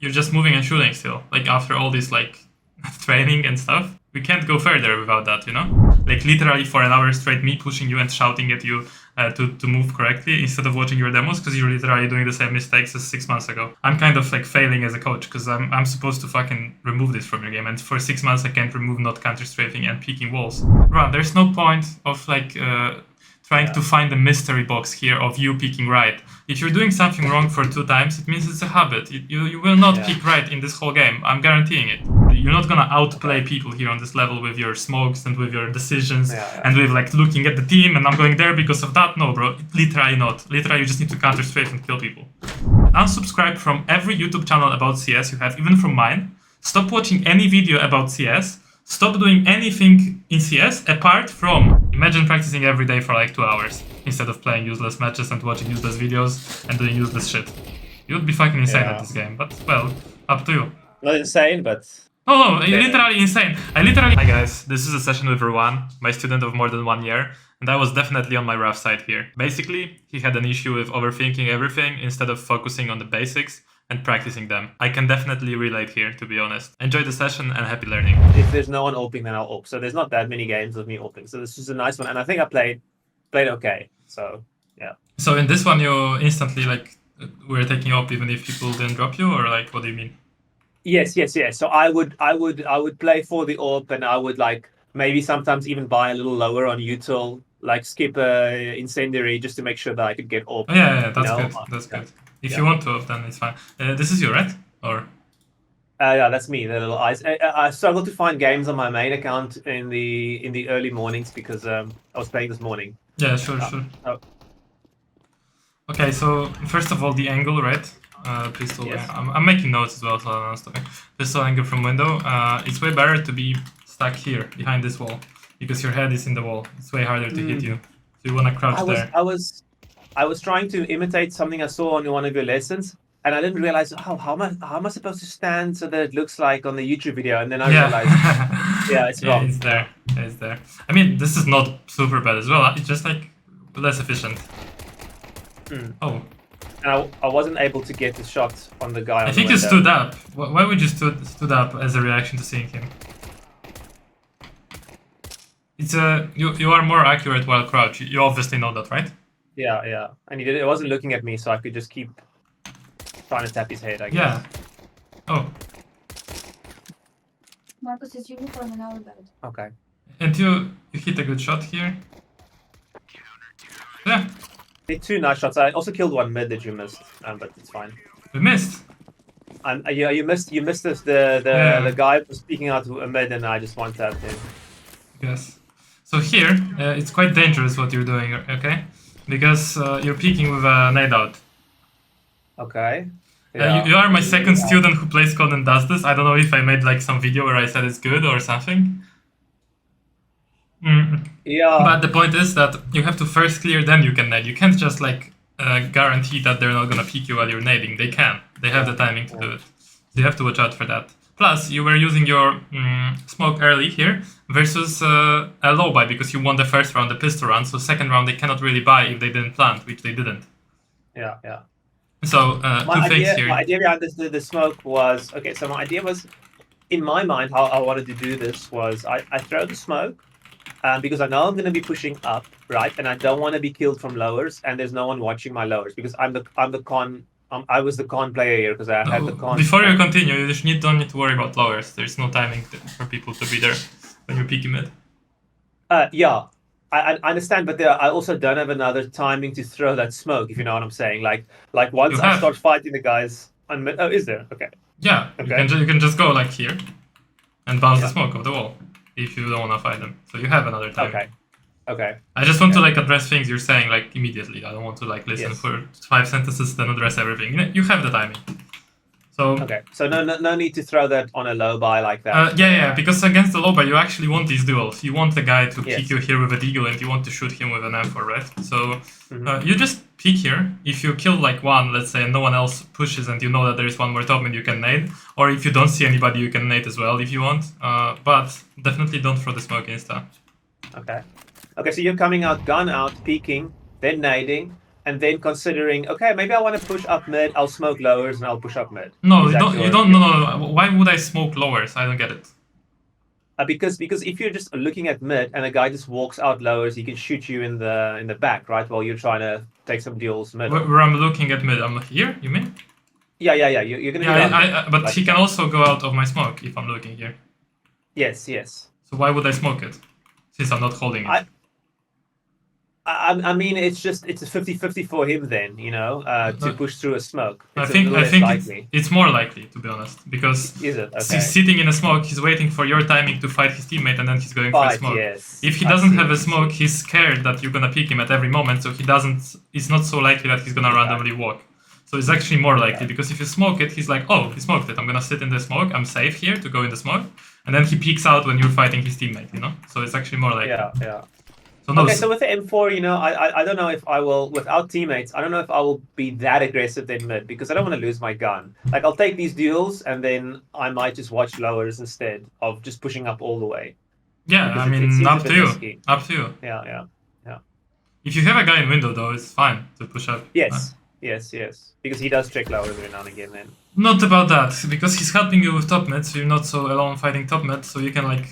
you're just moving and shooting still. Like after all this like training and stuff, we can't go further without that, you know? Like literally for an hour straight, me pushing you and shouting at you to move correctly instead of watching your demos because you're literally doing the same mistakes as 6 months ago. I'm kind of like failing as a coach because I'm supposed to fucking remove this from your game, and for 6 months I can't remove not counter-strafing and peeking walls. Bro, there's no point of like trying to find a mystery box here of you peeking right. If you're doing something wrong for 2 times, it means it's a habit. You will not peek right in this whole game. I'm guaranteeing it. You're not gonna outplay people here on this level with your smokes and with your decisions and with like looking at the team and I'm going there because of that. No, bro, literally not. Literally, you just need to counter strafe and kill people. Unsubscribe from every YouTube channel about CS you have, even from mine. Stop watching any video about CS. Stop doing anything in CS apart from imagine practicing every day for like 2 hours instead of playing useless matches and watching useless videos and doing useless shit. You would be fucking insane at this game, but well, up to you. Not insane, but... Oh, literally insane. Hi guys, this is a session with Ruan, my student of more than 1 year, and I was definitely on my rough side here. Basically, he had an issue with overthinking everything instead of focusing on the basics and practicing them. I can definitely relate here, to be honest. Enjoy the session and happy learning. If there's no one oping, then I'll op. So there's not that many games of me oping. So this is a nice one, and I think I played okay. So yeah. So in this one, you instantly like were taking op even if people didn't drop you, or like what do you mean? Yes. So I would play for the op, and I would like maybe sometimes even buy a little lower on util, like skip a incendiary just to make sure that I could get op. Oh, yeah, that's good. That's good. If you want to op, then it's fine. This is you, right? Or? Yeah, that's me. The little eyes. I struggled to find games on my main account in the early mornings because I was playing this morning. Yeah, sure. Oh. Okay, so first of all, the angle, right? Pistol. Yes. I'm making notes as well, so I'm not stopping. Pistol angle from window. It's way better to be stuck here behind this wall because your head is in the wall. It's way harder to hit you. So you want to crouch there. I was trying to imitate something I saw on one of your lessons, and I didn't realize how am I supposed to stand so that it looks like on the YouTube video, and then I realized it's wrong. It's there. It's there. I mean, this is not super bad as well. It's just like less efficient. Oh. And I wasn't able to get the shot on the guy. I think you stood up. Why would you stood up as a reaction to seeing him? It's you are more accurate while crouched. You obviously know that, right? Yeah. And he wasn't looking at me, so I could just keep trying to tap his head, I guess. Yeah. Oh. Marcus is uniform in our bed. Okay. And you hit a good shot here. Yeah. 2 nice shots. I also killed one mid that you missed, but it's fine. We missed. Yeah, you missed this. The guy was speaking out to a mid, and I just one tapped him. Yes. So here, it's quite dangerous what you're doing, okay? Because you're peeking with a nade out. Okay. Yeah. You are my second student who plays code and does this. I don't know if I made like some video where I said it's good or something. Yeah. But the point is that you have to first clear, then you can nade. You can't just like guarantee that they're not gonna peek you while you're nading. They can. They have the timing to do it. So you have to watch out for that. Plus, you were using your smoke early here versus a low buy because you won the first round, the pistol round. So second round they cannot really buy if they didn't plant, which they didn't. Yeah. So two things here. My idea behind the smoke was okay. So my idea was, in my mind, how I wanted to do this was I throw the smoke. Because I know I'm going to be pushing up, right? And I don't want to be killed from lowers, and there's no one watching my lowers because I was the con player here because I had the con. Before you continue, you don't need to worry about lowers. There's no timing for people to be there when you're peeking mid. Yeah, I understand, but I also don't have another timing to throw that smoke. If you know what I'm saying, like once I start fighting the guys on mid. Oh, is there? Okay. Yeah. Okay. You can just go like here, and bounce the smoke off the wall. If you don't want to fight them, so you have another time. Okay. I just want to like address things you're saying like immediately. I don't want to like listen for 5 sentences then address everything. You have the timing. So okay. So no need to throw that on a low buy like that. Yeah. Because against the low buy, you actually want these duels. You want the guy to peek you here with a deagle, and you want to shoot him with an M4, right? So you just peek here. If you kill like one, let's say, and no one else pushes, and you know that there is one more top mid, you can nade. Or if you don't see anybody, you can nade as well if you want. But definitely don't throw the smoke insta. Okay. So you're coming out, gun out, peeking, then nading, and then considering, okay, maybe I want to push up mid, I'll smoke lowers and I'll push up mid. No, Is you that don't. You your- don't. No. Why would I smoke lowers? I don't get it. Because if you're just looking at mid and a guy just walks out lowers, he can shoot you in the back, right? While you're trying to take some deals middle. Where I'm looking at mid, I'm here. You mean? Yeah. You're gonna. Yeah, be out but like he can that. also go out of my smoke if I'm looking here. Yes. So why would I smoke it? Since I'm not holding it. I mean, it's a 50-50 for him then, to push through a smoke. I It's a think little less likely. it's more likely, to be honest, because Is it? Okay. he's sitting in a smoke, he's waiting for your timing to fight his teammate, and then he's going for a smoke. Yes. If he I doesn't see, have I a see. smoke, he's scared that you're gonna pick him at every moment, so it's not so likely that he's gonna randomly walk. So it's actually more likely, because if you smoke it, he's like, oh, he smoked it, I'm gonna sit in the smoke, I'm safe here to go in the smoke, and then he peeks out when you're fighting his teammate, So it's actually more likely. Yeah. So no, Okay, so with the M4, I don't know if I will, without teammates, I don't know if I will be that aggressive then mid, because I don't want to lose my gun. Like, I'll take these duels, and then I might just watch lowers instead of just pushing up all the way. yeah, because I it mean, seems a up bit to you. risky. Up to you. Yeah. If you have a guy in window, though, it's fine to push up. Yes. Because he does check lowers every now and again then. Not about that, because he's helping you with top mid, so you're not so alone fighting top mid, so you can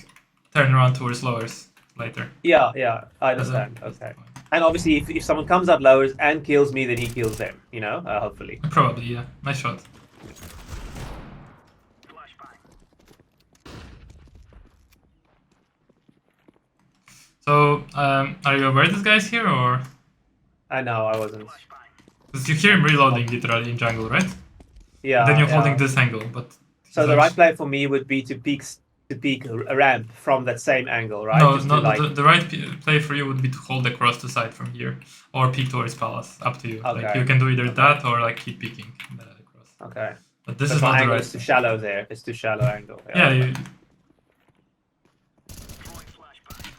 turn around towards lowers later. Yeah, I understand. Okay. And obviously, if someone comes out lowers and kills me, then he kills them, hopefully. Probably, yeah. Nice shot. So, are you aware this guy's here, or? I know, I wasn't. Because you hear him reloading literally in jungle, right? Yeah. Then you're yeah. holding this angle, but... So the right play for me would be to peek a ramp from that same angle, right? No, Just no. to, like... The right play for you would be to hold across the side from here, or peek towards palace. Up to you. Okay. Like you can do either that or keep peeking across. Okay. But this But is my not the angle right. is too shallow there. It's too shallow angle. Yeah.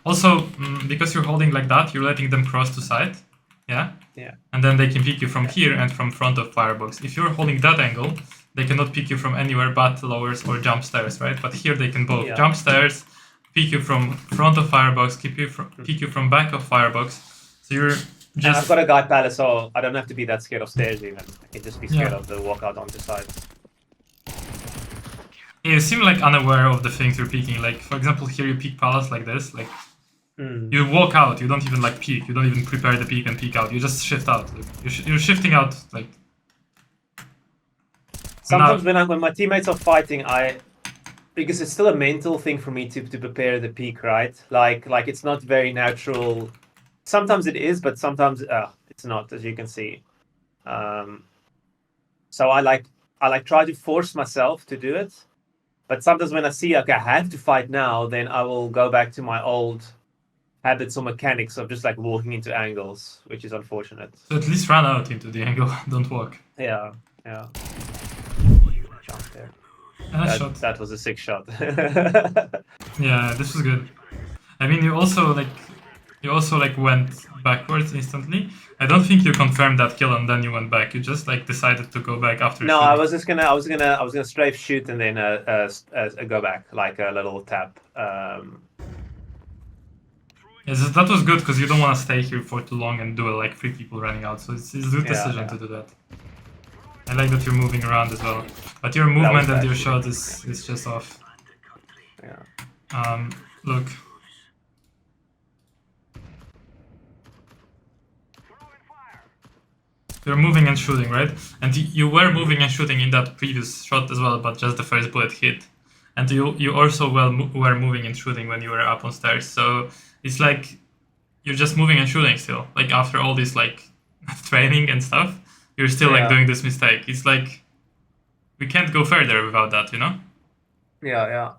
Also, because you're holding like that, you're letting them cross to side. Yeah. Yeah. And then they can pick you from here and from front of firebox. If you're holding that angle, they cannot pick you from anywhere but lowers or jump stairs, right? But here they can both jump stairs, pick you from front of firebox, pick you from back of firebox. So you're just. And I've got a guy palace, so I don't have to be that scared of stairs even. I can just be scared of the walkout onto side. You seem unaware of the things you're picking. Like, for example, here you pick palace like this. You walk out. You don't even peek. You don't even prepare the peek and peek out. You just shift out. You're shifting out Sometimes when my teammates are fighting, because it's still a mental thing for me to prepare the peak, right? Like it's not very natural. Sometimes it is, but sometimes it's not, as you can see. So I try to force myself to do it, but sometimes when I see I have to fight now, then I will go back to my old habits or mechanics of just walking into angles, which is unfortunate. So at least run out into the angle. Don't walk. Yeah. Jump there. That was a sick shot. Yeah, this was good. I mean, you also went backwards instantly. I don't think you confirmed that kill and then you went back. You just decided to go back after. No, shooting. I was gonna strafe shoot and then go back like a little tap. Yes, that was good because you don't want to stay here for too long and do 3 people running out. So it's a good decision to do that. I like that you're moving around as well, but your movement and your shot is just off. Yeah. Look. You're moving and shooting, right? And you were moving and shooting in that previous shot as well, but just the first bullet hit. And you also were moving and shooting when you were up on stairs. So it's you're just moving and shooting still. After all this training and stuff, you're still doing this mistake. It's we can't go further without that, Yeah.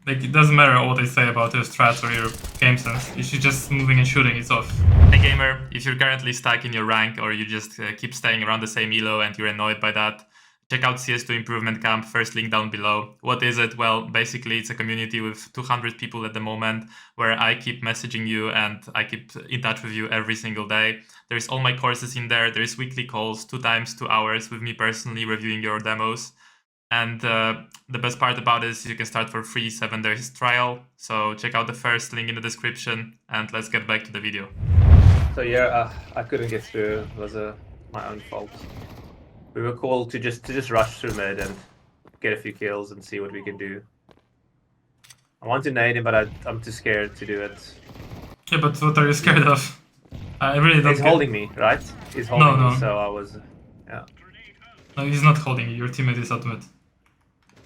It doesn't matter what I say about your strats or your game sense. If you're just moving and shooting, it's off. Hey gamer, if you're currently stuck in your rank or you just keep staying around the same elo and you're annoyed by that, check out CS2 Improvement Camp, first link down below. What is it? Well, basically it's a community with 200 people at the moment where I keep messaging you and I keep in touch with you every single day. There's all my courses in there. There's weekly calls, 2 times 2 hours with me personally reviewing your demos. And the best part about it is you can start for free 7 days trial. So check out the first link in the description and let's get back to the video. So yeah, I couldn't get through. It was my own fault. We were called to just rush through mid and get a few kills and see what we can do. I want to nade him, but I'm too scared to do it. Yeah, but what are you scared of? I really don't He's get... holding me, right? He's holding No. me, so I was... Yeah. No, he's not holding you. Your teammate is out mid.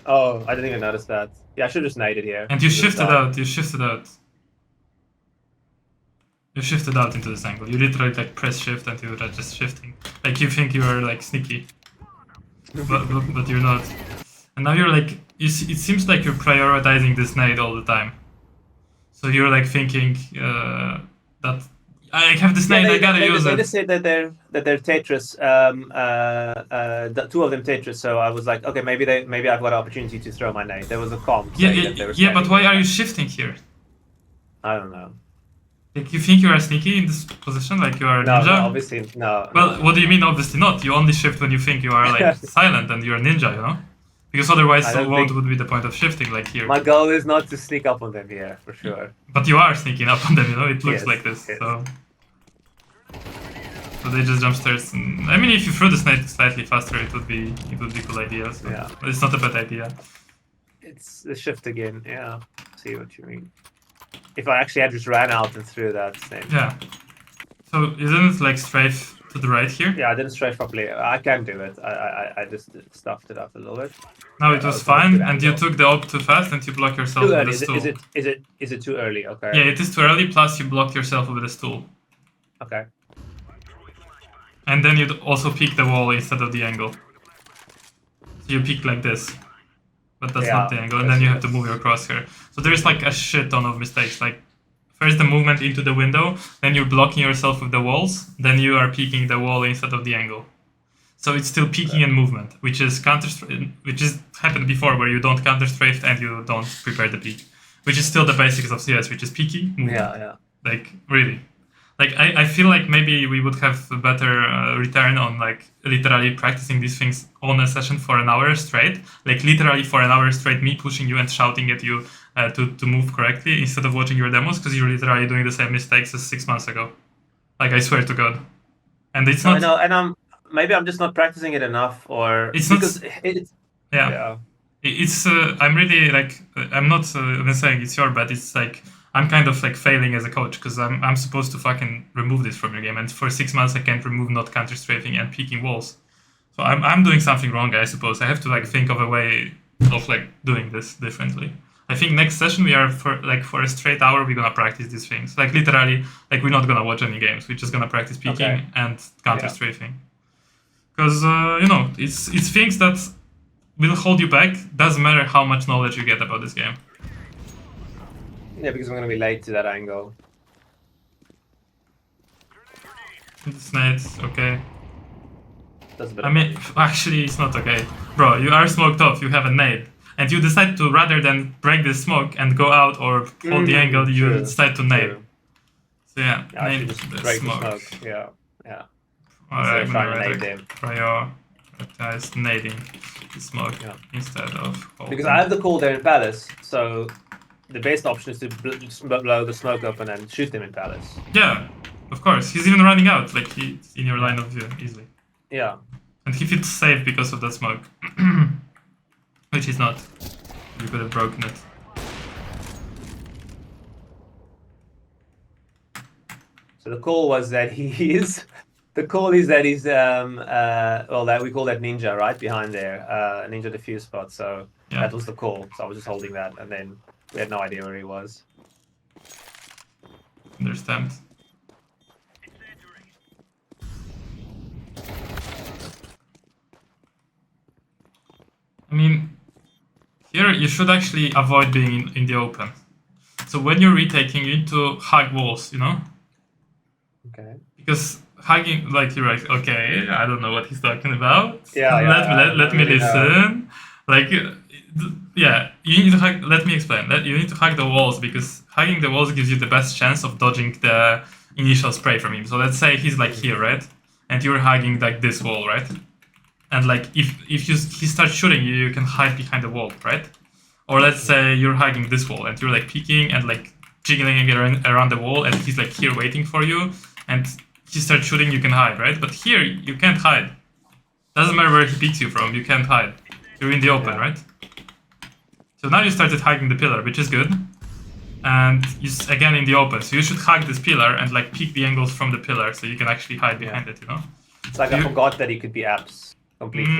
Oh, I didn't even notice that. Yeah, I should have just naded here. And you He would've shifted died. out. You shifted out. You shifted out into this angle. You literally like press shift and you were just shifting. Like you think you are like sneaky, but you're not. And now you're like, it seems like you're prioritizing this nade all the time. So you're like thinking that I have this nade, I gotta use they it. just said that they're Tetris. The two of them Tetris. So I was like, okay, maybe I've got an opportunity to throw my nade. There was a comp. saying that they were Yeah, but standing why there. are you shifting here? I don't know. Like you think you are sneaky in this position, like you are a No, ninja? no, obviously no. Well, no. what do you mean? Obviously not. You only shift when you think you are like silent and you're a ninja, you know? Because otherwise, I don't what think- would be the point of shifting like here? My goal is not to sneak up on them here, for sure. But you are sneaking up on them, you know? It looks Yes, like this. yes. So they just jump stairs. And, I mean, if you threw the snake slightly faster, it would be cool idea. So. Yeah. But it's not a bad idea. It's the shift again. Yeah, see what you mean. If I actually had just ran out and threw that snake. Yeah. So isn't it like strafe to the right here? Yeah, I didn't stretch properly. I can do it. I just stuffed it up a little bit. Now it That was was fine, good and you angle. took the op too fast, and you block yourself Too with early. the stool. Is it too early? Okay. Yeah, it is too early. Plus, you blocked yourself with a stool, Okay. and then you'd also peek the wall instead of the angle. So you peek like this, but that's not the Yeah, angle, and then you have to that's- move your crosshair. So there's like a shit ton of mistakes. Like first the movement into the window, then you're blocking yourself with the walls, then you are peeking the wall instead of the angle. So it's still peeking and movement, which is happened before, where you don't counter strafe and you don't prepare the peek, which is still the basics of CS, which is peeking, movement. Yeah. Like really, like I feel like maybe we would have a better return on like literally practicing these things on a session for an hour straight, like literally for an hour straight, me pushing you and shouting at you to move correctly instead of watching your demos, because you're literally doing the same mistakes as 6 months ago. Like I swear to God, and it's No, not. I know, and maybe I'm just not practicing it enough, or It's not- because it's Yeah. It's I'm really like I'm not even saying it's your bad. It's like I'm kind of like failing as a coach, because I'm supposed to fucking remove this from your game, and for 6 months I can't remove not counter strafing and peeking walls. So I'm doing something wrong, I suppose. I have to like think of a way of like doing this differently. I think next session we are for a straight hour we're gonna practice these things. Like literally, like we're not gonna watch any games. We're just gonna practice peeking Okay. and counter strafing. Because you know, it's things that will hold you back. Doesn't matter how much knowledge you get about this game. yeah, because I'm gonna be late to that angle. It's nice, okay. That's a bit. I mean, actually, it's not okay, bro. You are smoked off. You have a nade, and you decide to, rather than break the smoke and go out or hold the angle, you true, decide to nade. true. So yeah, Yeah, I should nade just the break smoke. the smoke. Yeah. Alright, Instead of I'm trying to gonna nade write them. prioritize nading the smoke Yeah. instead of holding. Because I have the call there in Palace, so the best option is to blow the smoke open and shoot them in Palace. Yeah, of course. He's even running out. Like he's in your line of view easily. Yeah. And he feels safe because of that smoke. Which he's not. You could have broken it. So the call was that he is. The call is that he's well, that we call that ninja right behind there, ninja defuse spot. So Yeah. that was the call. So I was just holding that, and then we had no idea where he was. Understand. I mean, here you should actually avoid being in the open. So when you're retaking, you need to hug walls, you know? Okay. Because hugging, like you're like, okay, I don't know what he's talking about. Yeah, Let me really know. listen. Like, yeah, you need to hug. Let me explain. You need to hug the walls, because hugging the walls gives you the best chance of dodging the initial spray from him. So let's say he's like here, right? And you're hugging like this wall, right? And like if he starts shooting you, you can hide behind the wall, right? Or let's say you're hugging this wall and you're like peeking and like jiggling around the wall, and he's like here waiting for you, and he starts shooting, you can hide, right? But here, you can't hide. Doesn't matter where he picks you from, you can't hide. You're in the open, right? So now you started hugging the pillar, which is good. And you again in the open, so you should hug this pillar and like pick the angles from the pillar so you can actually hide behind it, you know? It's like I forgot that he could be apps completely.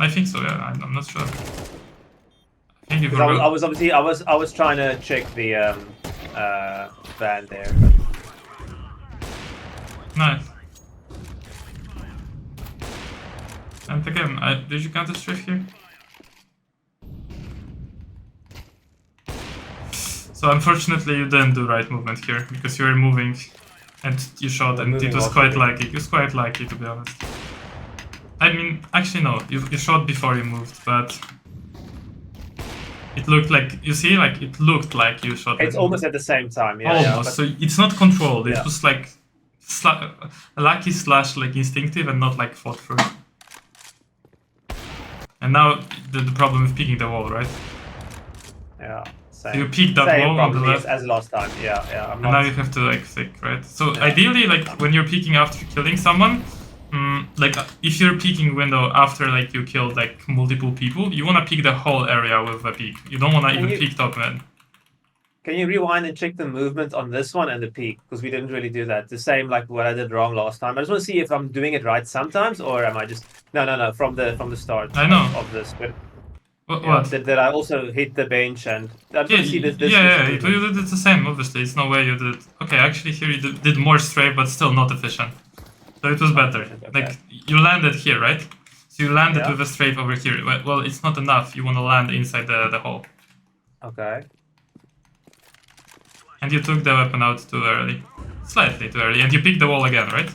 I think so, yeah. I'm not sure. I think you I was obviously I was trying to check the van there. Nice. And again, did you counter strafe here? So unfortunately you didn't do right movement here because you were moving and you shot and it was quite lucky. It was quite lucky, to be honest. I mean, actually no, you shot before you moved, but it looked like, you see, like it looked like you shot. It's almost at the same time, yeah. Almost, so it's not controlled, it was like lucky slash like instinctive and not like fought through. And now the problem with picking the wall, right? Yeah. Same. So you pick that wall on the left. As last time, yeah. And now you have to like flick, right? So ideally, like when you're peeking after killing someone, like if you're peeking window after like you killed like multiple people, you want to peek the whole area with a peek. You don't want to even peek top man. Can you rewind and check the movement on this one and the peak? Because we didn't really do that. The same like what I did wrong last time. I just want to see if I'm doing it right sometimes, or am I just no from the start. I know of this. But what? Did I also hit the bench and I just see this you did the same. Obviously, it's no way you did. Okay, actually here you did more strafe, but still not efficient. So it was better. Okay. Like you landed here, right? So you landed with a strafe over here. Well, it's not enough. You want to land inside the hole. Okay. And you took the weapon out too early. Slightly too early. And you picked the wall again, right?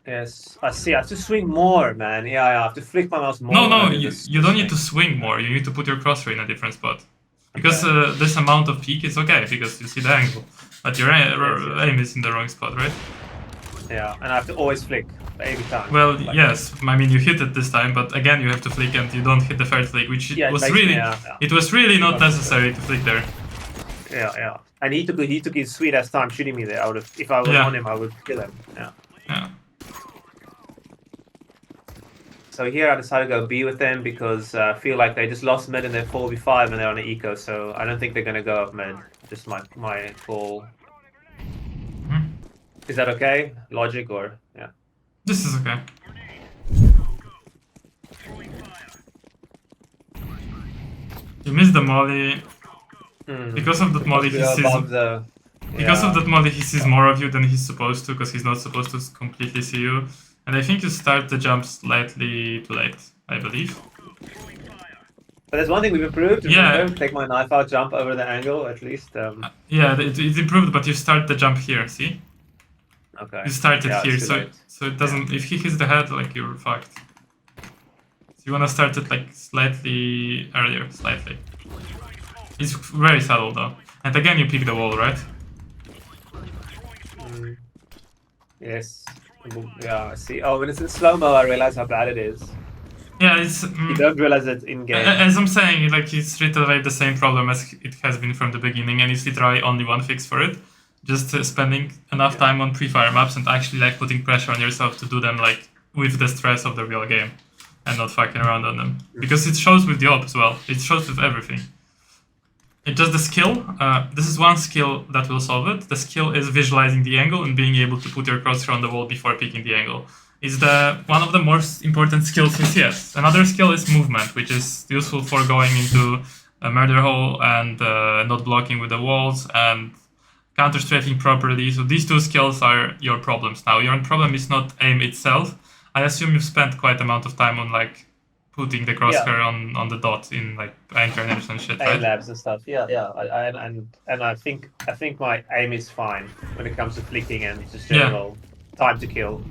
Yes, I see. I have to swing more, man. Yeah, I have to flick my mouse more. No, you don't need to swing more. You need to put your crosshair in a different spot. Because this amount of peak is okay, because you see the angle. But your aim is in the wrong spot, right? Yeah, and I have to always flick every time. Well, yes. I mean, you hit it this time, but again, you have to flick and you don't hit the third flick, which was really... It was really not necessary to flick there. Yeah. And he took his sweet ass time shooting me there. If I was on him, I would kill him. Yeah. So here I decided to go B with them because I feel like they just lost mid and they're 4v5 and they're on an eco, so I don't think they're gonna go up mid. Just my call. Is that okay? Logic or This is okay. You missed the molly. Because of that molly, he sees. Because of that molly, he sees more of you than he's supposed to, because he's not supposed to completely see you. And I think you start the jump slightly too late, I believe. But there's one thing we've improved. Yeah. Take my knife out, jump over the angle at least. Yeah, it's improved, but you start the jump here. See? Okay. You started here, so it doesn't. If he hits the head, like you're fucked. So you wanna start it like slightly earlier, slightly. It's very subtle though. And again, you pick the wall, right? Yes. Yeah, I see. Oh, when it's in slow-mo, I realize how bad it is. Yeah, it's... You don't realize it in-game. As I'm saying, like, it's literally the same problem as it has been from the beginning, and it's literally only one fix for it. Just spending enough time on pre-fire maps and actually, like, putting pressure on yourself to do them, like, with the stress of the real game. And not fucking around on them. Because it shows with the op as well. It shows with everything. It's just the skill. This is one skill that will solve it. The skill is visualizing the angle and being able to put your crosshair on the wall before picking the angle. It's one of the most important skills in CS. Another skill is movement, which is useful for going into a murder hole and not blocking with the walls and counter-strafing properly. So these two skills are your problems now. Your problem is not aim itself. I assume you've spent quite amount of time on like putting the crosshair on the dot in like anchor and shit, right? Aim labs and stuff. Yeah. And I think my aim is fine when it comes to flicking and just general time to kill.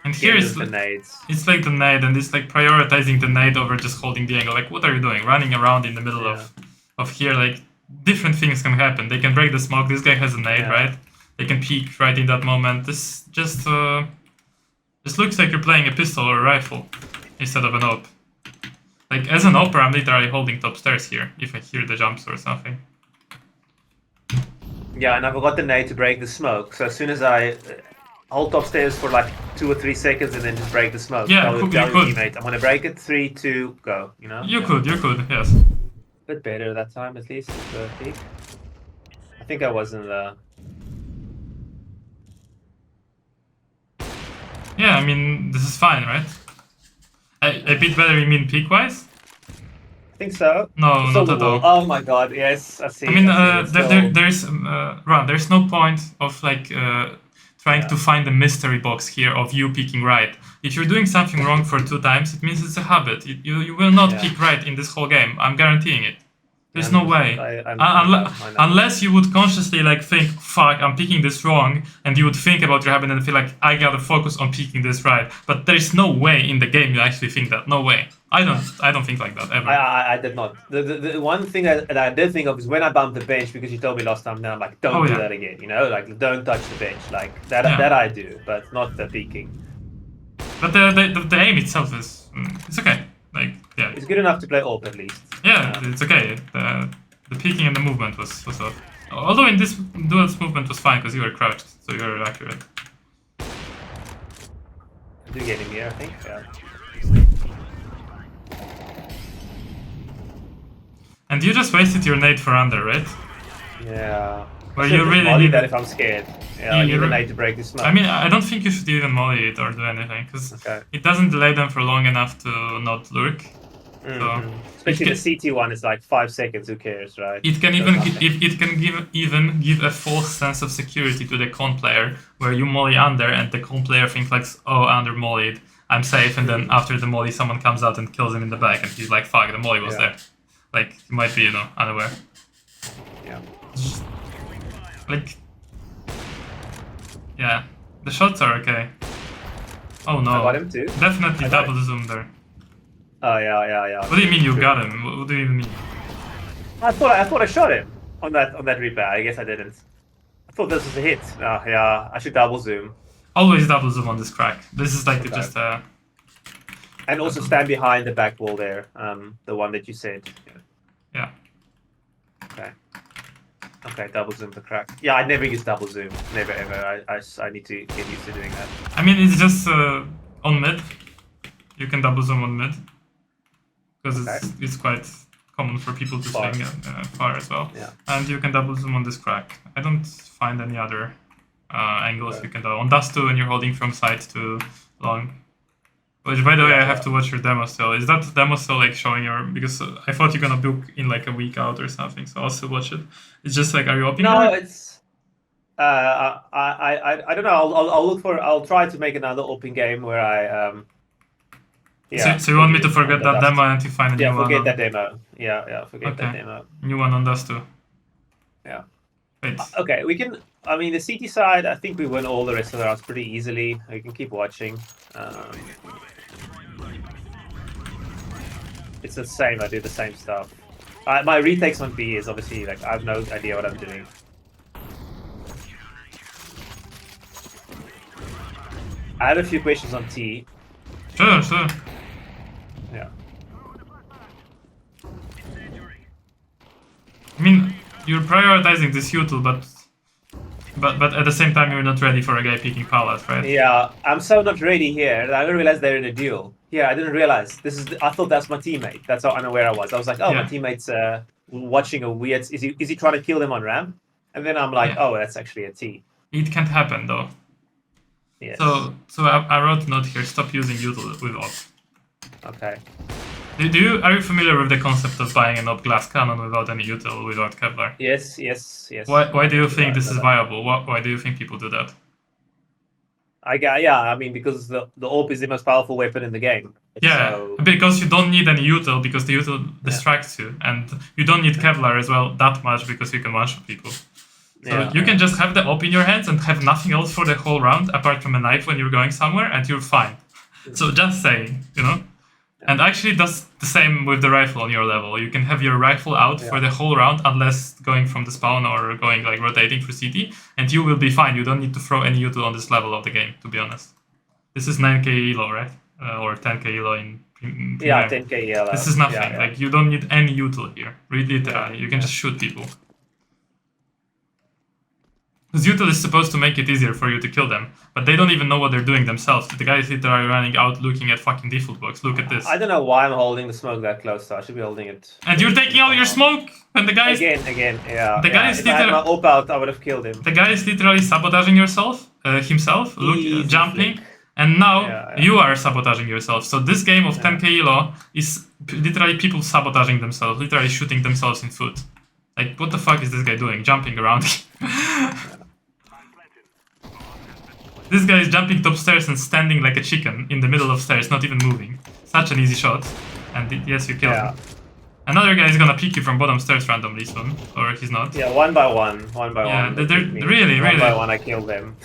And here is the nades. It's like the nade, and it's like prioritizing the nade over just holding the angle. Like, what are you doing? Running around in the middle of here, like different things can happen. They can break the smoke. This guy has a nade, right? They can peek right in that moment. This just looks like you're playing a pistol or a rifle instead of an op. Like, as an opera, I'm literally holding top stairs here, if I hear the jumps or something. Yeah, and I forgot the nade to break the smoke. So as soon as I hold top stairs for like 2 or 3 seconds and then just break the smoke. Yeah, tell you your could. teammate, I'm gonna break it, 3, 2, go, you know? You could, yes. Bit better that time at least, the peak. I think I was in the... Yeah, I mean, this is fine, right? A bit better, you mean peak-wise? I think so. No, Still not the at wall. all. Oh my god, yes, I see. I mean, I see. It's still- there's no point of like trying to find a mystery box here of you picking right. If you're doing something wrong for 2 times, it means it's a habit. You will not pick right in this whole game. I'm guaranteeing it. There's no way. I know. Unless you would consciously like think, fuck, I'm picking this wrong, and you would think about your habit and feel like, I gotta focus on picking this right. But there's no way in the game you actually think that. No way. I don't think like that ever. I did not. The one thing that I did think of is when I bumped the bench, because you told me last time. Now I'm like, don't do that again. You know, like don't touch the bench. Like that. That I do, but not the peeking. But the aim itself is it's okay. Like yeah, it's good enough to play AWP at least. Yeah, it's okay. The peeking and the movement was off. Although in this duel's movement was fine because you were crouched, so you were accurate. I do get him here, I think. Yeah. And you just wasted your nade for under, right? Yeah. Where you really need that if I'm scared. Yeah, I need a nade to break this smoke. I mean, I don't think you should even molly it or do anything, because it doesn't delay them for long enough to not lurk. So especially the CT one is like 5 seconds. Who cares, right? It can even give a false sense of security to the con player, where you molly under and the con player thinks like, oh, under mollied, I'm safe, and then after the molly, someone comes out and kills him in the back, and he's like, fuck, the molly was there. Like he might be, you know, unaware. Yeah. Like, yeah, the shots are okay. Oh no! I got him too. Definitely double zoom there. Oh yeah. What do you mean you got him? What do you mean? I thought I shot him on that replay. I guess I didn't. I thought this was a hit. Oh yeah, I should double zoom. Always double zoom on this crack. This is like just and also stand behind the back wall there. The one that you said. Yeah. Okay. Okay, double zoom the crack. Yeah, I never use double zoom. Never ever. I need to get used to doing that. I mean, it's just on mid. You can double zoom on mid because it's quite common for people to swing far as well. Yeah. And you can double zoom on this crack. I don't find any other angles you can do. On dust 2 when you're holding from side to long. Which, by the way, I have to watch your demo still. Is that demo still like showing your? Because I thought you're gonna book in like a week out or something, so I'll still watch it. It's just like, are you opening? No, it's. I don't know. I'll look for. I'll try to make another open game where I. Yeah. So you want me to forget that demo and to find a new one? Yeah, forget that demo. Yeah, forget that demo. New one on dust 2. Yeah. Wait. Okay, we can. I mean, the CT side, I think we win all the rest of the rounds pretty easily. We can keep watching. It's the same. I do the same stuff. My retakes on B is obviously like I have no idea what I'm doing. I have a few questions on T. Sure. Yeah. I mean, you're prioritizing this util, but at the same time you're not ready for a guy picking Palace, right? Yeah, I'm so not ready here. I didn't realize they're in a duel. Yeah, I didn't realize. I thought that's my teammate. That's how unaware I was. I was like, oh, my teammate's watching a weird... Is he trying to kill them on ramp? And then I'm like, oh, that's actually a T. It can't happen, though. Yes. So I wrote a note here, stop using util with op. Okay. Are you familiar with the concept of buying an op glass cannon without any util, without Kevlar? Yes. Why do you think this is viable? Why do you think people do that? I mean, because the AWP is the most powerful weapon in the game. Because you don't need any util, because the util distracts you, and you don't need Kevlar as well that much because you can one-shot people. So you can just have the AWP in your hands and have nothing else for the whole round apart from a knife when you're going somewhere, and you're fine. So just saying, you know? And actually that's the same with the rifle on your level. You can have your rifle out for the whole round unless going from the spawn or going like rotating through CT, and you will be fine. You don't need to throw any util on this level of the game, to be honest. This is 9k elo, right? or 10k elo in Yeah, Premier. 10k yellow. This is nothing. Yeah. Like you don't need any util here. Literally, you can Yeah. just shoot people. Because util is supposed to make it easier for you to kill them, but they don't even know what they're doing themselves. The guy is literally running out looking at fucking default box. Look at this. I don't know why I'm holding the smoke that close, so I should be holding it. And you're taking out your smoke, and the guy is Again, yeah. The guy is if I had my op out, I would have killed him. the guy is literally sabotaging himself, Easy jumping, flick. and now Yeah. you are sabotaging yourself. So this game of Yeah. 10k elo is literally people sabotaging themselves, literally shooting themselves in foot. Like, what the fuck is this guy doing? Jumping around. This guy is jumping top stairs and standing like a chicken in the middle of stairs, not even moving. Such an easy shot. And yes, you killed him. Another guy is gonna pick you from bottom stairs randomly soon, or he's not. Yeah, one by one. Yeah, they they're picked me. really. One by one, I killed them.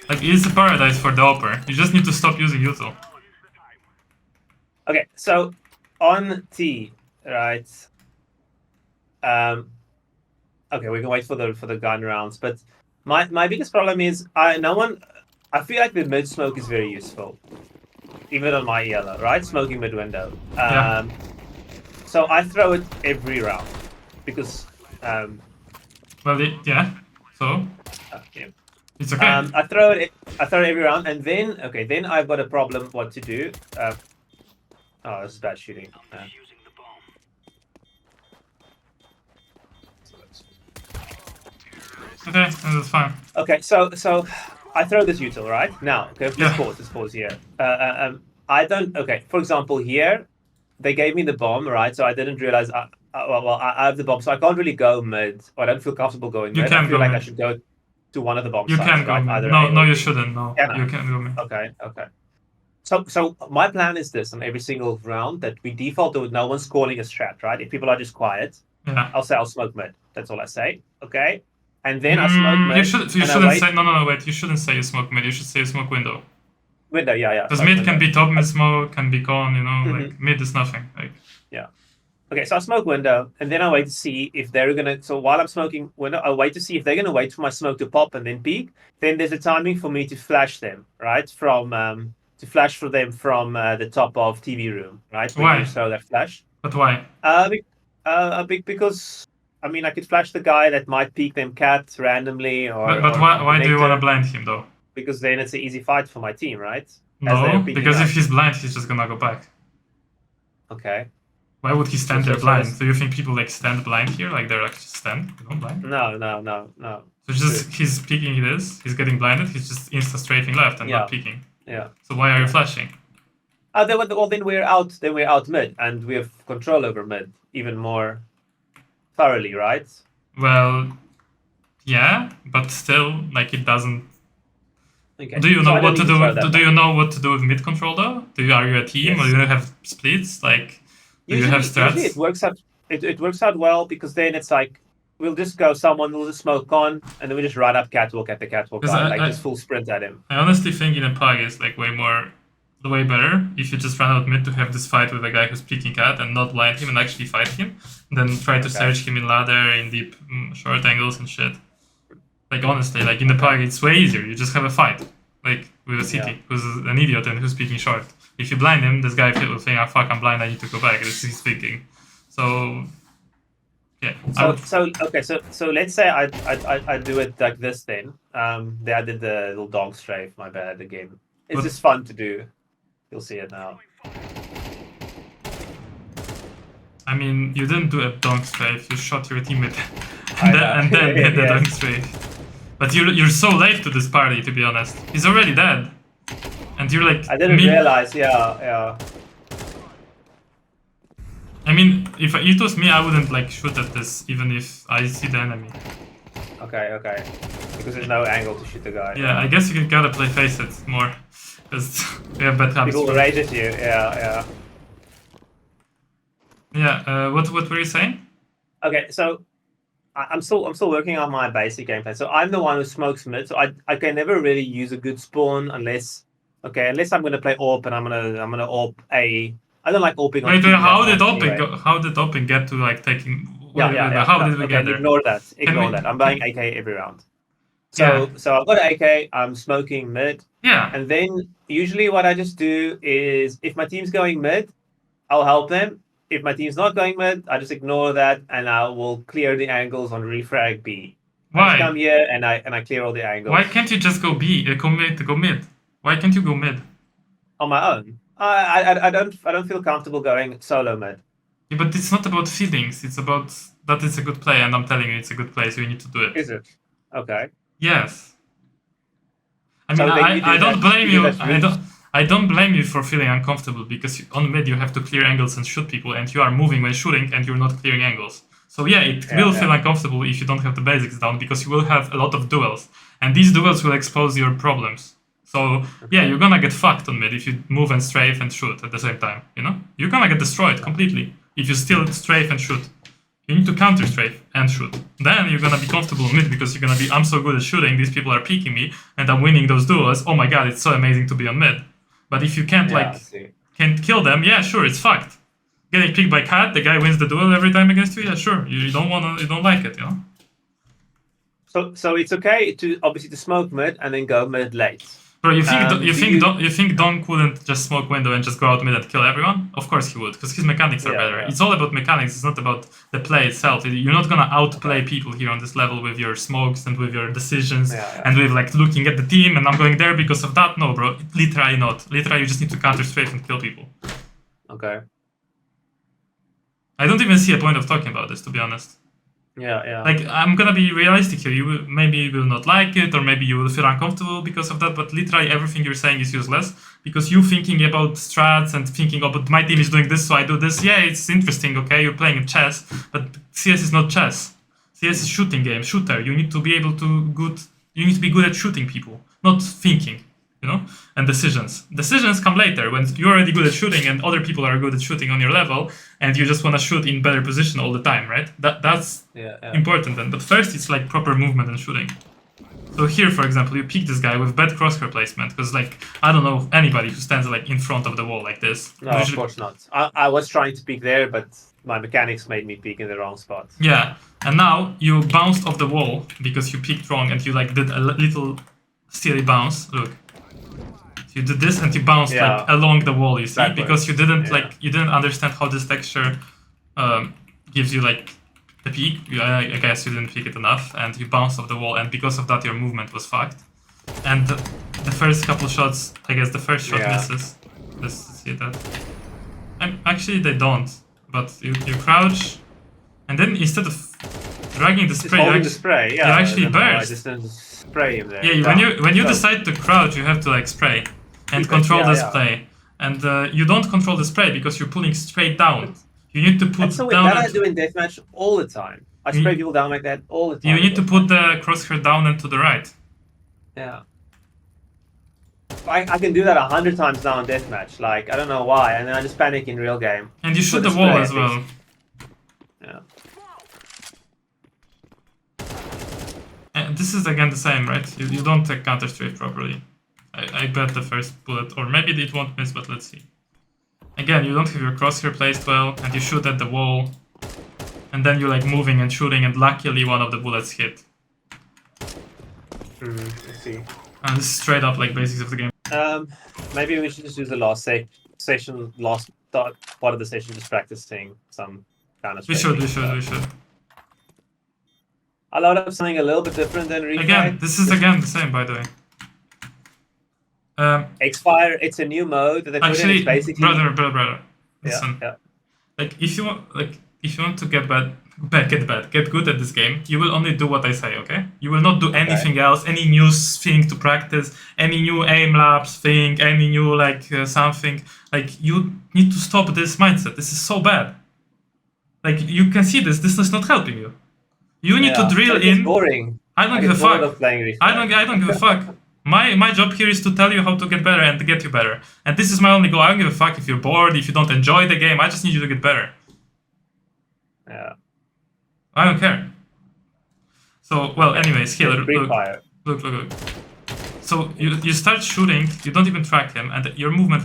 Like, it's a paradise for the Opper. You just need to stop using util. Okay, so on T, right? Okay, we can wait for the gun rounds, but my biggest problem is I feel like the mid smoke is very useful, even on my yellow, right? Smoking mid window. Yeah. So I throw it every round because Well, yeah. So yeah. it's okay. I throw it every round, and then I've got a problem what to do. Oh, this is bad shooting. Okay, that's fine. Okay, so I throw this util right now. Okay, Yeah. let's pause here. I don't. Okay, for example, here they gave me the bomb, right? So I didn't realize. I have the bomb, so I can't really go mid. Or I don't feel comfortable going You mid. can I feel go like mid. I should go to one of the bomb You sites, can go right? mid. Either No, A no, or you B. shouldn't. No, Can I? you can go mid. Okay. So my plan is this on every single round that we default to no one's calling a strat, right? If people are just quiet, Yeah. I'll say I'll smoke mid. That's all I say. Okay. And then I smoke mid. You shouldn't wait. say no. Wait, you shouldn't say you smoke mid. You should say you smoke window. Window, yeah. Because smoke mid can window. be top, mid smoke can be con. You know, Mhm. like mid is nothing. Like Okay, so I smoke window, and then I wait to see if they're gonna. So while I'm smoking window, I wait to see if they're gonna wait for my smoke to pop and then peek. Then there's a timing for me to flash them, right? From to flash for them from the top of TV room, right? When Why? you show that flash. But why? Because I mean, I could flash the guy that might peek them cat randomly, or. But or why do you connector, want to blind him though? Because then it's an easy fight for my team, right? No, because if he's blind, he's just gonna go back. Okay. Why would he stand So- there so blind? this- Do you think people like stand blind here? Like they're like just stand, you know, blind? No. So just he's peeking this, he's getting blinded, he's just insta strafing left and Yeah. not peeking. Yeah. So why are you flashing? Then we're out. Then we're out mid, and we have control over mid even more thoroughly, right? Well, yeah, but still, like it doesn't. Okay. Do you So know I don't what to need do? throw With, that do you know what to do with mid control though? Are you a team or Yes. do you have splits? Like, do you have strats? Usually it works out. It works out well because then it's like we'll just go. Someone will just smoke on, and then we just run up catwalk at the catwalk, 'Cause guy, I- just full sprint at him. I honestly think in a pug is like way better if you just run out mid to have this fight with a guy who's peeking at and not blind him and actually fight him, then try to Okay. search him in ladder, in deep short angles and shit. Like honestly, like in the pug it's way easier. You just have a fight, like with a city who's an idiot and who's peeking short. If you blind him, this guy will think, "Ah, fuck, I'm blind. I need to go back." This is thinking. So yeah. So let's say I do it like this then. There I did the little dog strafe. My bad again. It's What? just fun to do. You'll see it now. I mean, you didn't do a dunk strafe. You shot your teammate, I know. and then did the Yes. dunk strafe. But you're so late to this party, to be honest. He's already dead, and you're like. I didn't realize. Yeah. I mean, if it was me, I wouldn't like shoot at this, even if I see the enemy. Okay. Because there's no angle to shoot the guy. Yeah, I guess you gotta play face it more, because we have bad habits. People will rage at you. Yeah. Yeah. What were you saying? Okay, so I'm still working on my basic gameplay. So I'm the one who smokes mid. So I can never really use a good spawn unless I'm gonna play AWP and I'm gonna AWP A. I don't like AWPing on Wait, team how that did much Open anyway. How did Open get to like taking? Yeah. How No, did we okay, get there? Ignore that. Can we- I'm buying AK every round. So I've got an AK. I'm smoking mid, Yeah. and then usually what I just do is if my team's going mid, I'll help them. If my team's not going mid, I just ignore that and I will clear the angles on refrag B. I just come Why? here and I clear all the angles Why can't you just go B? Go mid. Why can't you go mid? on my own. I don't feel comfortable going solo mid. Yeah, but it's not about feelings. It's about that it's a good play, and I'm telling you it's a good play, so you need to do it. Is it? Okay. Yes. I So mean, then you do I don't that- blame you do you. that I don't blame you for feeling uncomfortable because on mid you have to clear angles and shoot people, and you are moving when shooting, and you're not clearing angles. So yeah, it will feel uncomfortable if you don't have the basics down because you will have a lot of duels, and these duels will expose your problems. So yeah, you're gonna get fucked on mid if you move and strafe and shoot at the same time. You know, you're gonna get destroyed completely if you still strafe and shoot. You need to counter strafe and shoot. Then you're gonna be comfortable in mid because you're gonna be, I'm so good at shooting, these people are peeking me, and I'm winning those duels. Oh my god, it's so amazing to be on mid. But if you can't can't kill them, yeah, sure, it's fucked. Getting picked by Cat, the guy wins the duel every time against you, yeah, sure. You don't like it, you know? So it's okay to obviously to smoke mid and then go mid late. Bro, you think Donk wouldn't just smoke window and just go out mid and kill everyone? Of course he would, because his mechanics are better. It's all about mechanics, it's not about the play itself. You're not gonna outplay people here on this level with your smokes and with your decisions and with like looking at the team and I'm going there because of that. No, bro, literally not. Literally you just need to counter strafe and kill people. Okay. I don't even see a point of talking about this, to be honest. Yeah. Like, I'm gonna be realistic here. Maybe you will not like it, or maybe you will feel uncomfortable because of that, but literally everything you're saying is useless. Because you thinking about strats and thinking about my team is doing this, so I do this. Yeah, it's interesting, okay? You're playing chess, but CS is not chess. CS is shooting game, shooter. You need to be able to you need to be good at shooting people, not thinking. You know, and decisions. Decisions come later when you're already good at shooting and other people are good at shooting on your level, and you just want to shoot in better position all the time, right? That's important. Then, but first it's like proper movement and shooting. So here, for example, you pick this guy with bad crosshair placement because, like, I don't know anybody who stands like in front of the wall like this. No, of course not. I was trying to peek there, but my mechanics made me peek in the wrong spot. Yeah, and now you bounced off the wall because you peeked wrong and you like did a little silly bounce. Look. You did this and you bounced like along the wall, you see, because you didn't you didn't understand how this texture gives you like the peak. I guess you didn't peek it enough, and you bounced off the wall, and because of that your movement was fucked. And the first couple shots, I guess the first shot misses. Let's see that. Actually they don't, but you crouch, and then instead of dragging the spray, you actually burst. Spray him there. Yeah, when you decide to crouch, you have to like spray and control the spray. And you don't control the spray because you're pulling straight down. You need to put down. That I do in deathmatch all the time. I spray people down like that all the time. You need to put the crosshair down and to the right. Yeah. I can do that 100 times now in deathmatch. Like I don't know why, and then I just panic in real game. And you shoot the wall as well. Yeah. And this is again the same, right? You don't take counter strafe properly. I bet the first bullet, or maybe it won't miss, but let's see. Again, you don't have your crosshair placed well, and you shoot at the wall, and then you're like moving and shooting, and luckily one of the bullets hit. Let's see. And this is straight up like basics of the game. Maybe we should just use the last session, last part of the session, just practicing some kind of. We should. I load up something a little bit different than Retake. Again, this is again the same, by the way. X-Fire, it's a new mode that they put in. It's basically brother. Listen. Like if you want to get good at this game, you will only do what I say, okay? You will not do anything else, any new thing to practice, any new aim labs thing, any new something. Like you need to stop this mindset. This is so bad. Like you can see this is not helping you. You need to drill in. Boring. I don't give a fuck. I don't give a fuck. My job here is to tell you how to get better and to get you better. And this is my only goal. I don't give a fuck if you're bored, if you don't enjoy the game. I just need you to get better. Yeah. I don't care. So, well, anyways, here, look. So you start shooting, you don't even track him, and your movement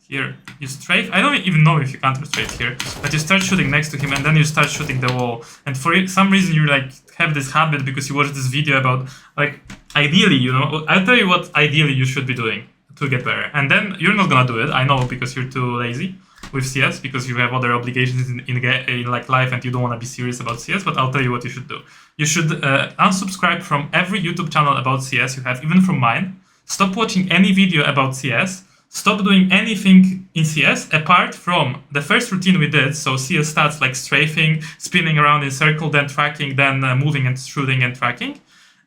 here you strafe. I don't even know if you counter strafe here, but you start shooting next to him and then you start shooting the wall. And for some reason you like have this habit because you watched this video about like ideally, you know, I'll tell you what ideally you should be doing to get better. And then you're not gonna do it, I know, because you're too lazy with CS, because you have other obligations in like life and you don't want to be serious about CS. But I'll tell you what you should do. You should unsubscribe from every YouTube channel about CS you have, even from mine. Stop watching any video about CS. Stop doing anything in CS apart from the first routine we did. So CS stats like strafing, spinning around in circle, then tracking, then moving and shooting and tracking,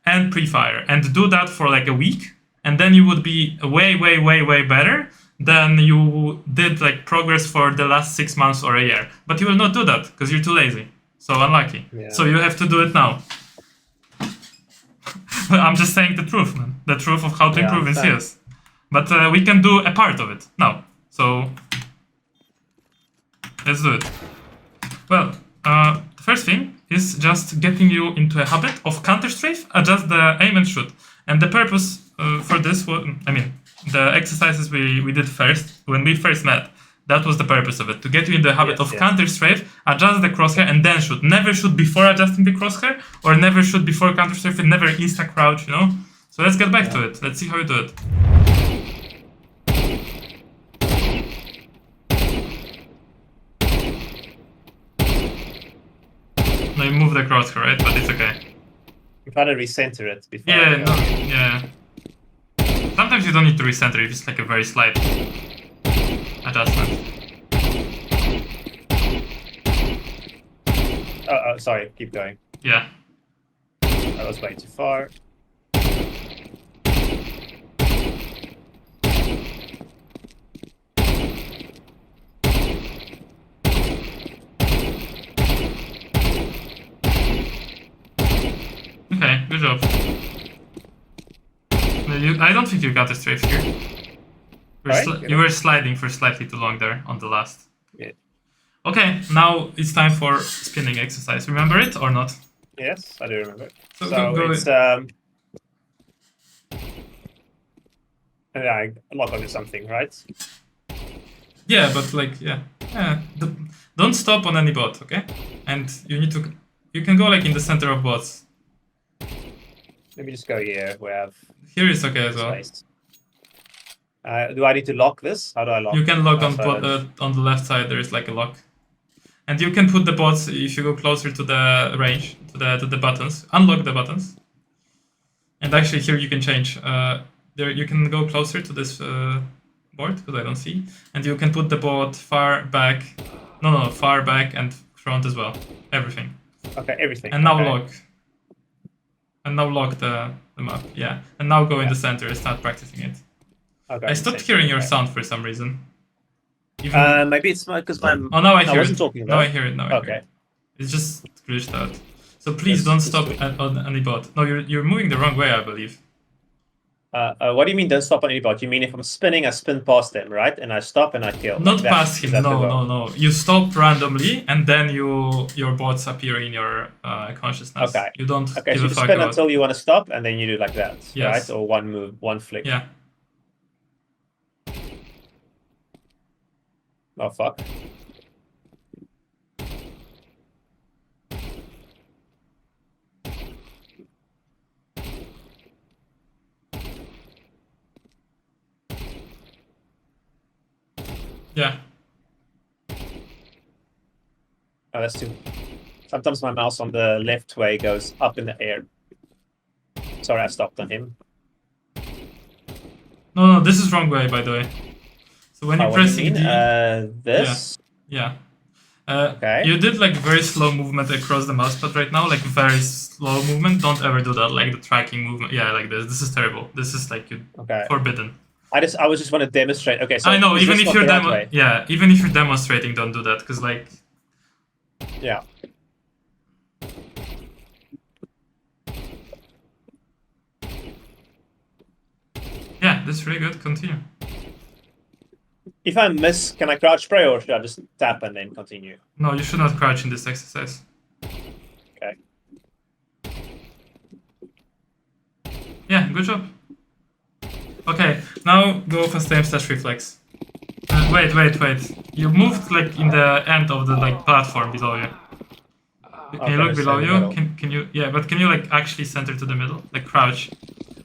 and pre-fire. And do that for like a week, and then you would be way, way, way, way better than you did like progress for the last 6 months or a year. But you will not do that because you're too lazy. So unlucky. Yeah. So you have to do it now. I'm just saying the truth, man. The truth of how to improve in CS. But we can do a part of it now. So let's do it. Well, the first thing is just getting you into a habit of counter strafe, adjust the aim and shoot. And the purpose for this was, I mean, the exercises we did first, when we first met, that was the purpose of it. To get you in the habit of counter strafe, adjust the crosshair and then shoot. Never shoot before adjusting the crosshair, or never shoot before counter strafe, and never insta crouch, you know? So let's get back to it. Let's see how you do it. No, you move the crosshair, right? But it's okay. You try to recenter it before. Yeah, no, yeah. Sometimes you don't need to recenter, it's just like a very slight adjustment. Oh, sorry, keep going. Yeah. That was way too far. Okay, good job. I don't think you got a strafe here. You were sliding for slightly too long there on the last. Yeah. Okay, now it's time for spinning exercise. Remember it or not? Yes, I do remember. So So it's and I lock onto something, right? Yeah, but like don't stop on any bot, okay? And you can go like in the center of bots. Let me just go here. We have Here is okay as well. space. Do I need to lock this? How do I lock? You can lock on silence? on the left side. There is like a lock, and you can put the bots if you go closer to the range to the buttons. Unlock the buttons, and actually here you can change. There you can go closer to this board because I don't see, and you can put the bot far back. No, far back and front as well. Everything. Okay, everything. And now okay. lock. And now lock the map. Yeah, and now go in the center and start practicing it. Okay, I stopped hearing your sound for some reason. Maybe it's because my. Oh, now I hear wasn't it. talking Now about. I hear it. Now I hear it. It's just glitched out. So please don't stop on any bot. No, you're moving the wrong way, I believe. What do you mean? Don't stop on any bot? You mean if I'm spinning, I spin past them, right? And I stop and I kill. Not Like past is him. that the goal? No. You stop randomly, and then your bots appear in your consciousness. Okay. You don't Okay, give so a you fuck spin about. until you want to stop, and then you do like that, Yes. right? Or one move, one flick. Yeah. Oh fuck. Yeah. Oh, that's too. Sometimes my mouse on the left way goes up in the air. Sorry, I stopped on him. No, this is wrong way, by the way. So when you're What do you pressing mean? D, This. yeah. Okay. You did like very slow movement across the mousepad right now, like very slow movement. Don't ever do that, like the tracking movement. Yeah, like this. This is terrible. This is like forbidden. I was just want to demonstrate. Okay, so I know. is Even this if not you're the right way? even if you're demonstrating, don't do that because like. Yeah. Yeah, this is really good. Continue. If I miss, can I crouch spray or should I just tap and then continue? No, you should not crouch in this exercise. Okay. Yeah, good job. Okay, now go fast aim slash reflex. Wait. You moved like in the end of the like platform below you. Can you Okay, look so below in the you? middle. Can you? Yeah, but can you like actually center to the middle? Like crouch.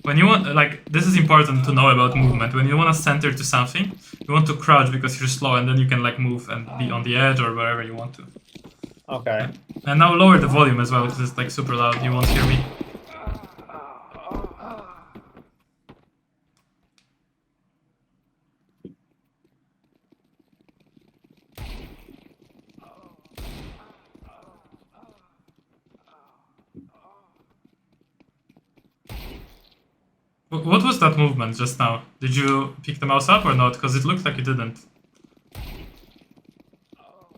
When you want, like, this is important to know about movement. When you want to center to something, you want to crouch because you're slow, and then you can like move and be on the edge or wherever you want to. Okay. And now lower the volume as well because it's like super loud. You won't hear me. What was that movement just now? Did you pick the mouse up or not? Because it looked like you didn't.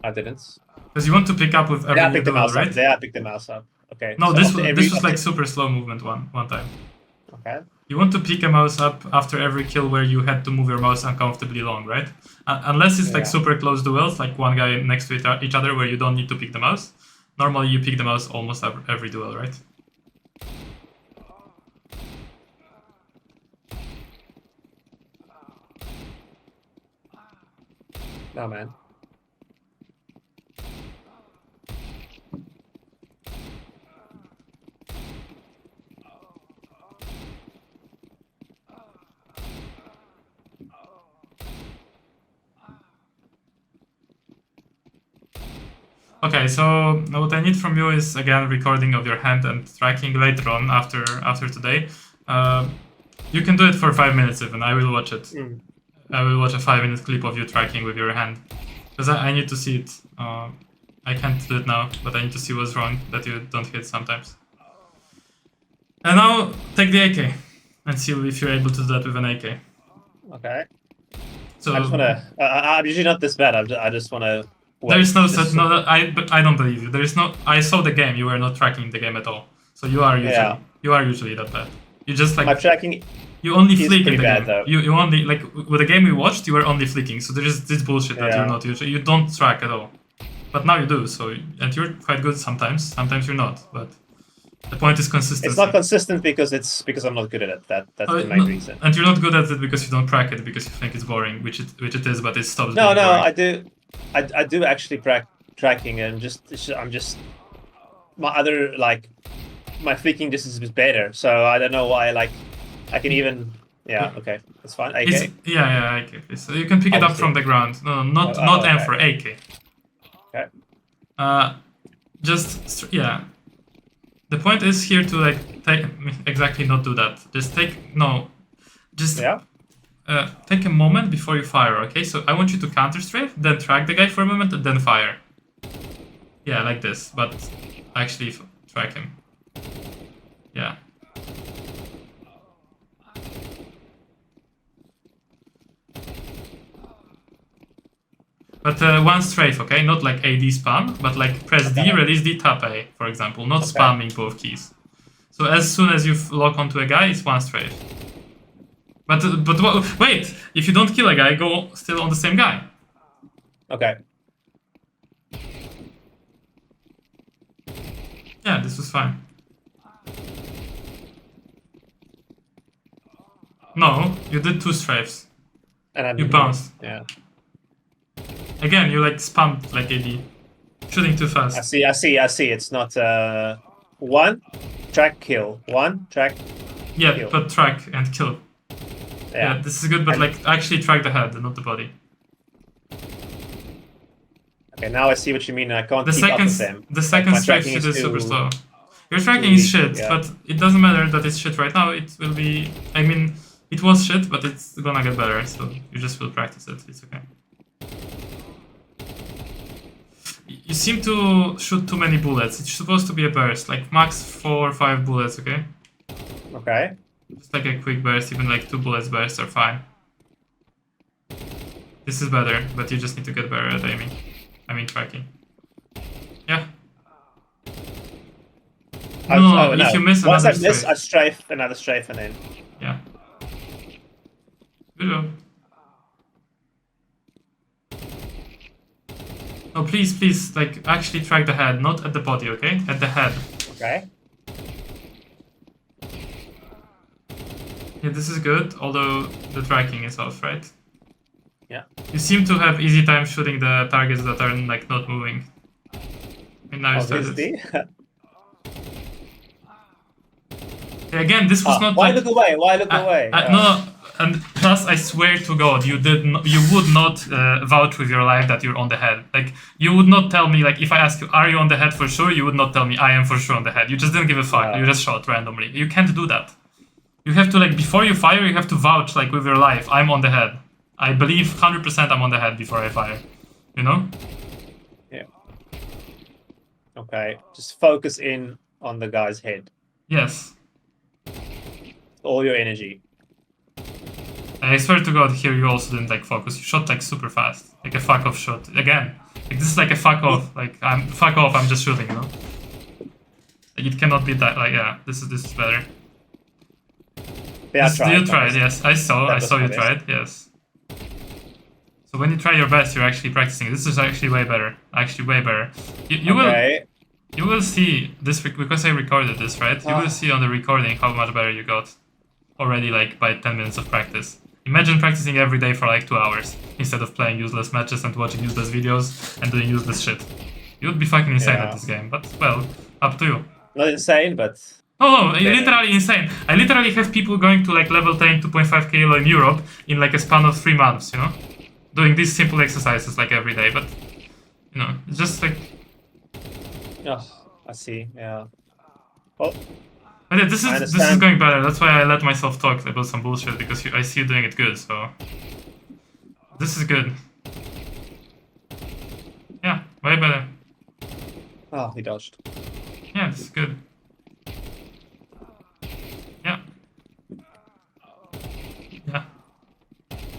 I didn't. Because you want to pick up with every Yeah, I new picked the duel, mouse up. right? Yeah, I picked the mouse up. Okay. No, So this after was every this was like after- super slow movement one time. Okay. You want to pick a mouse up after every kill where you had to move your mouse uncomfortably long, right? Unless it's like Yeah. super close duels, like one guy next to each other where you don't need to pick the mouse. Normally you pick the mouse almost every duel, right? No, man. Okay, so what I need from you is again recording of your hand and tracking later on after today. You can do it for 5 minutes even. I will watch it. Mm. I will watch a 5-minute clip of you tracking with your hand because I need to see it. I can't do it now, but I need to see what's wrong that you don't hit sometimes. And now take the AK and see if you're able to do that with an AK. Okay. So I just wanna. I'm usually not this bad. I just wanna. there is no Just- set. No, I don't believe you. There is no. I saw the game. You were not tracking the game at all. So you are usually that bad. You just like My tracking. you only is flick in pretty the bad, game. though. You only like with the game we watched. You were only flicking. So there is this bullshit that Yeah. you're not usually. You don't track at all. But now you do. So and you're quite good sometimes. Sometimes you're not. But the point is consistency. It's not consistent because I'm not good at it. That's the main No, reason. and you're not good at it because you don't crack it because you think it's boring, which it is, but it stops No, being no, boring. I do actually tracking, and I'm just my other like my flicking distance is better. So I don't know why I can even. Yeah, okay, that's fine. AK. Yeah, AK. So you can pick it up from the ground. No, not okay. M for AK. Okay. Yeah. The point is here to like take exactly not do that. Just Yeah. take a moment before you fire. Okay, so I want you to counter strafe, then track the guy for a moment, and then fire. Yeah, like this, but actually track him. Yeah. But one strafe, okay? Not like AD spam, but like press D, release D, tap A, for example. Not spamming both keys. So as soon as you lock onto a guy, it's one strafe. But wait! If you don't kill a guy, go still on the same guy. Okay. Yeah, this was fine. No, you did 2 strafes. And You bounced. Yeah. Again, you like spammed like AD. Shooting too fast. I see. It's not one track kill. One track. Yeah, kill. but track and kill. Yeah, this is good, but like actually track the head and not the body. Okay, now I see what you mean. I can't The keep up with them. the second my strafe tracking shit is is super too- slow. Your tracking is weak, shit, yeah. but it doesn't matter that it's shit right now. It will be. I mean, it was shit, but it's gonna get better. So you just will practice it. It's okay. You seem to shoot too many bullets. It's supposed to be a burst, like max 4 or 5 bullets. Okay. Okay. Just like a quick burst, even like 2 bullets bursts are fine. This is better, but you just need to get better at aiming. I mean tracking. Yeah. No, if you miss Once another I miss, strafe. I strafe another strafe and then. Yeah. Good job. No, please, like, actually track the head, not at the body, okay? At the head. Okay. Yeah, this is good, although the tracking is off, right? Yeah. You seem to have easy time shooting the targets that are like not moving. And now you started. Obviously. Again, this was not Why like. look away? Why look away? No, and plus, I swear to God, you would not vouch with your life that you're on the head. Like, you would not tell me, like, if I ask you, are you on the head for sure? You would not tell me, I am for sure on the head. You just didn't give a fuck. No. You just shot randomly. You can't do that. You have to, like, before you fire, you have to vouch, like, with your life. I'm on the head. I believe 100% I'm on the head before I fire. You know? Yeah. Okay. Just focus in on the guy's head. Yes. All your energy. I swear to God, here you also didn't like focus. You shot like super fast, like a fuck off shot. Again, like this is like a fuck off. Like fuck off. I'm just shooting, you know. Like it cannot be that. Like yeah, this is better. Yeah, You tried. Yes, I saw you best. tried. Yes. So when you try your best, you're actually practicing. This is actually way better. Actually, way better. You will see this because I recorded this, right? You will see on the recording how much better you got already, like by 10 minutes of practice. Imagine practicing every day for like 2 hours instead of playing useless matches and watching useless videos and doing useless shit. You would be fucking insane at this game, but well, up to you. Not insane, but... No, literally insane. I literally have people going to like level 10, 2.5k elo in Europe in like a span of 3 months, you know? Doing these simple exercises like every day, but you know, it's just like... Oh, I see, yeah. Oh. But yeah, this is going better. That's why I let myself talk about some bullshit because I see you doing it good. So this is good. Yeah, way better. Oh, he dodged. Yeah, this is good. Yeah. Yeah.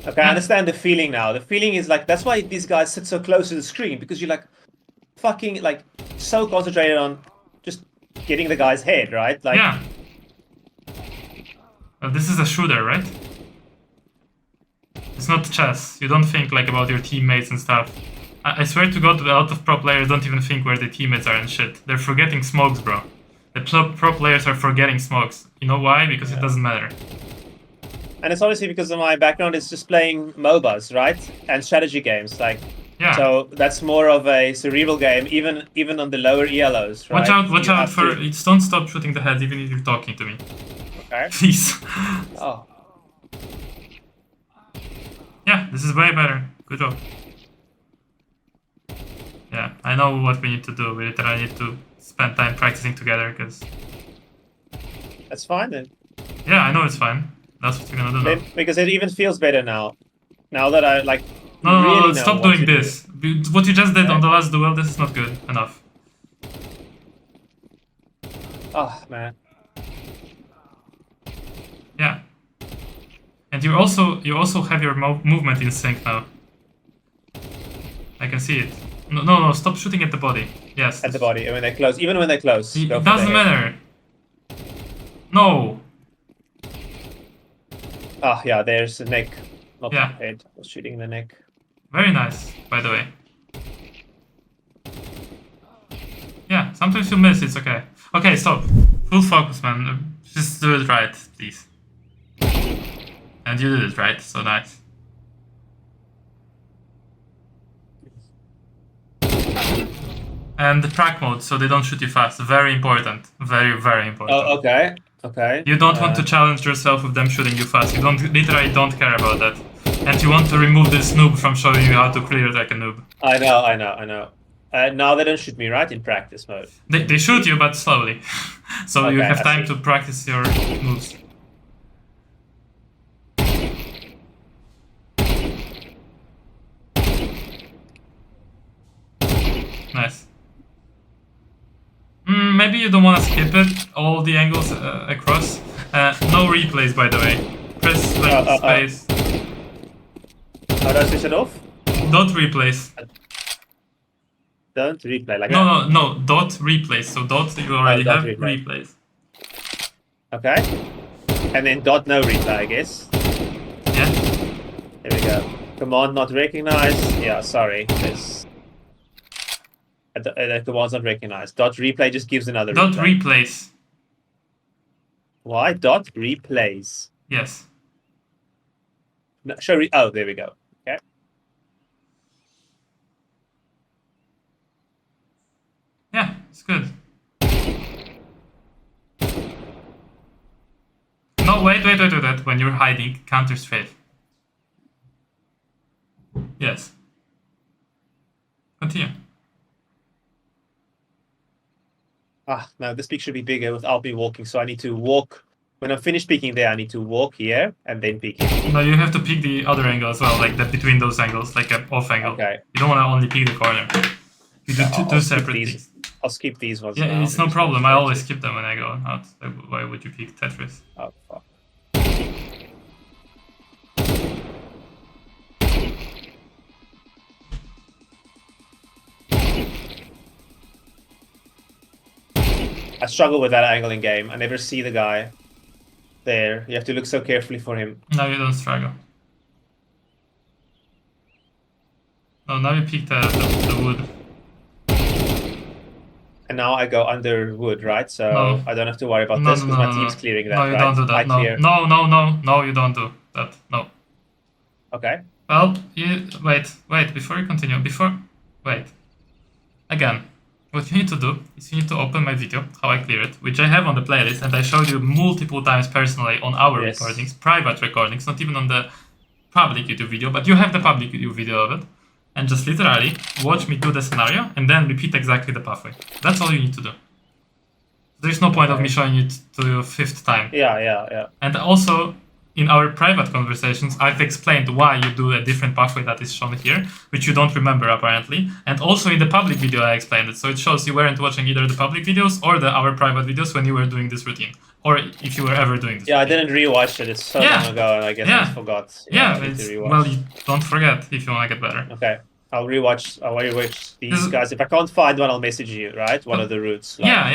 Okay, I understand the feeling now. The feeling is like that's why these guys sit so close to the screen because you're like fucking like so concentrated on just getting the guy's head, right? Like, yeah. Well, this is a shooter, right? It's not chess. You don't think like about your teammates and stuff. I swear to God, a lot of pro players don't even think where their teammates are and shit. They're forgetting smokes, bro. The pro players are forgetting smokes. You know why? Because it doesn't matter. And it's obviously because of my background is just playing MOBAs, right? And strategy games, like. Yeah. So that's more of a cerebral game, even on the lower ELOs, right? Watch out for... Don't stop shooting the heads even if you're talking to me. Okay. Please. Oh. Yeah, this is way better. Good job. Yeah, I know what we need to do. We literally need to spend time practicing together, because... That's fine then. Yeah, I know it's fine. That's what you're gonna do now. Because it even feels better now. Now that I, like... No, stop doing this. What you just did on the last duel, this is not good enough. Oh, man. Yeah. And you also have your movement in sync now. I can see it. No, stop shooting at the body. Yes. At the body, when they're close. Even when they're close. It doesn't matter. No. Ah, yeah, there's the neck. Not the Yeah. head. I was shooting the neck. Very nice, by the way. Yeah, sometimes you miss, it's okay. Okay, stop. Full focus, man. Just do it right, please. And you did it right, so nice. And the track mode, so they don't shoot you fast. Very important. Very, very important. Oh, okay. Okay. You don't want to challenge yourself with them shooting you fast. You literally don't care about that. And you want to remove this noob from showing you how to clear like a noob. I know. Now they don't shoot me, right? In practice mode. They shoot you, but slowly. So you Okay, have I time see. to practice your moves. Nice. Maybe you don't want to skip it, all the angles across. No replays, by the way. Press like space. How do I switch it off? Dot replays. Don't replay like that. No. Dot replays. So dot you already dot have replay. replays. Okay. And then dot no replay, I guess. Yeah. There we go. Command not recognized. Yeah, sorry. This. The command's not recognized. Dot replay just gives another Dot replay. replays. Why? Dot replays. Yes. No, show oh, there we go. Okay. It's good. No, wait. When you're hiding, counter strafe. Yes. Continue. Ah, no, this peak should be bigger without me walking, so I need to walk. When I'm finished peeking there, I need to walk here and then peek here. No, you have to pick the other angle as well, like that between those angles, like an off angle. Okay. You don't want to only pick the corner. You do Yeah, two I'll skip separate these. peaks. I'll skip these ones. Yeah, now it's and no just problem. go I straight always to- skip them when I go out. Like, why would you pick Tetris? Oh, fuck. I struggle with that angle in game. I never see the guy there. You have to look so carefully for him. Now you don't struggle. No, now you pick the wood. And now I go under wood, right? So No. I don't have to worry about No, this no, because no, my no, team's no. clearing that, No, you right? don't do I that. No, clear. no, you don't do that. No. Okay. Well, you wait. Before you continue, wait. Again, what you need to do is you need to open my video, how I clear it, which I have on the playlist, and I showed you multiple times personally on our Yes. recordings, private recordings, not even on the public YouTube video, but you have the public YouTube video of it, and just literally watch me do the scenario and then repeat exactly the pathway. That's all you need to do. There's no point of me showing it to you a fifth time. Yeah. And also, in our private conversations, I've explained why you do a different pathway that is shown here, which you don't remember apparently. And also in the public video, I explained it. So it shows you weren't watching either the public videos or our private videos when you were doing this routine, or if you were ever doing this. Yeah, I routine. didn't rewatch it. It's so Yeah. long ago, and I guess Yeah. I forgot. Yeah, I need it's, to rewatch. well, you don't forget if you want to get better. Okay. I'll rewatch these This- guys. If I can't find one, I'll message you, right? One of the routes. Yeah.